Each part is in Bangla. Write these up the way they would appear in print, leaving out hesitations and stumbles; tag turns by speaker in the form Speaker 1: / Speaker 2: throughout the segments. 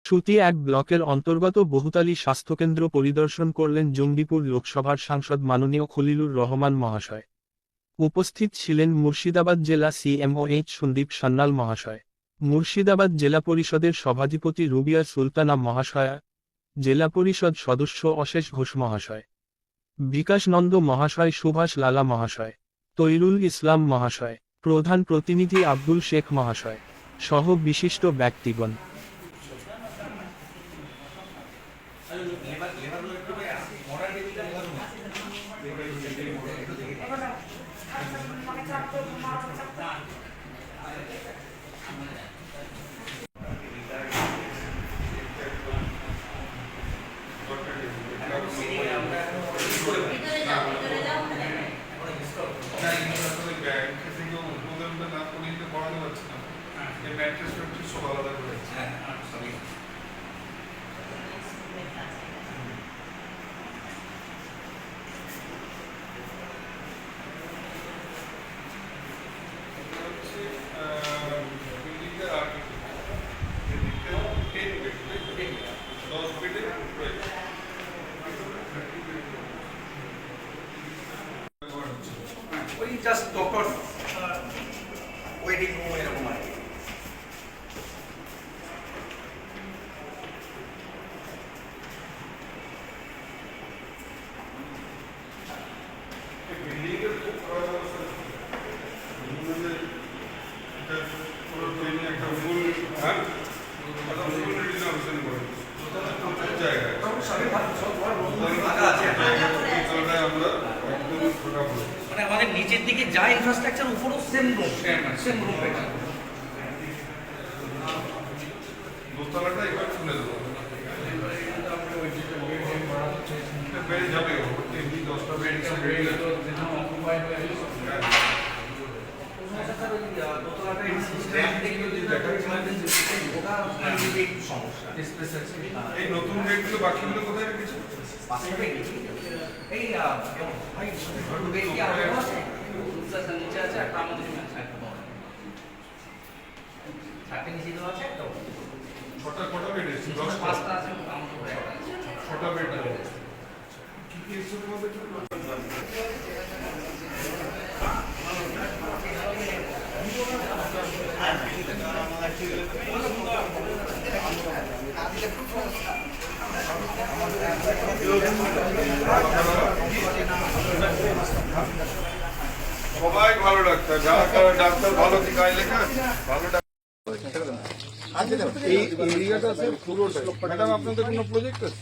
Speaker 1: সুতি এক ব্লকের অন্তর্গত বহুতালী স্বাস্থ্যকেন্দ্র পরিদর্শন করলেন জঙ্গিপুর লোকসভার সাংসদ মাননীয় খলিলুর রহমান মহাশয়। উপস্থিত ছিলেন মুর্শিদাবাদ জেলা সিএমওএইচ সন্দীপ সান্যাল মহাশয়, মুর্শিদাবাদ জেলা পরিষদের সভাধিপতি রুবিয়া সুলতানা মহাশয়া, জেলা পরিষদ সদস্য অশেষ ঘোষ মহাশয়, বিকাশ নন্দ মহাশয়, সুভাষ লালা মহাশয়, তৈরুল ইসলাম মহাশয়, প্রধান প্রতিনিধি আব্দুল শেখ মহাশয় সহ বিশিষ্ট ব্যক্তিগণ।
Speaker 2: Just doctor waiting room এরকম আর কি। মানে আমাদের নিচের দিকে যা ইনফ্রাস্ট্রাকচার উপরও সেম রুম
Speaker 3: দোতলাটা এবার খুলে দেবো, বেড়ে যাবে 10টা বেড এই নতুন বেডগুলো বাকিগুলো কোথায় রেখেছো?
Speaker 2: এই নিচে আছে একটা আমাদের চারটে নিচে দেওয়া আছে একটা
Speaker 3: কটা বেড এসেছে?
Speaker 2: 5টা আছে আমাদের
Speaker 3: 6টা বেড কি কি এসেছে তোমাদের? সবাই ভালো ডাক্তার, যারা ডাক্তার ভালো কি গায়ে লেখা ভালো ডাক্তার। এই এরিয়াটা আছে পুরোটাই। ম্যাডাম আপনাদের কোনো প্রজেক্ট আছে?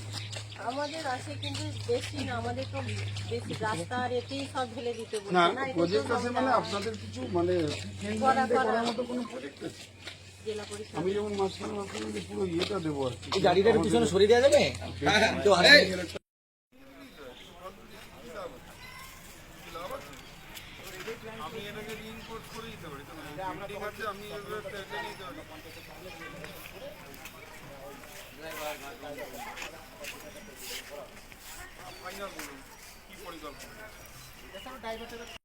Speaker 4: আমাদের আছে কিন্তু বেশি না, আমাদের তো বেশি রাস্তার এতেই সব ঢেলে দিতে বলছে
Speaker 3: না
Speaker 4: না, এটা তো
Speaker 3: প্রজেক্ট আছে মানে
Speaker 4: আমরা
Speaker 3: আপনাদের কিছু মানে করার মতো কোনো প্রজেক্ট আছে?
Speaker 4: জেলা পরিষদ
Speaker 3: আমি যেমন মাঝখানে আপনাদের পুরো ইয়েটা দেবো আর কি।
Speaker 5: এই গাড়িটার পিছনে সরিয়ে দেওয়া যাবে?
Speaker 3: আমি এটাকে রিইনফোর্স করে দিতে পারি, বিল্ডিং আছে আমি এগুলো টেনে নিতে পারি। ফাইনাল বলুন কি পরিকল্পনা?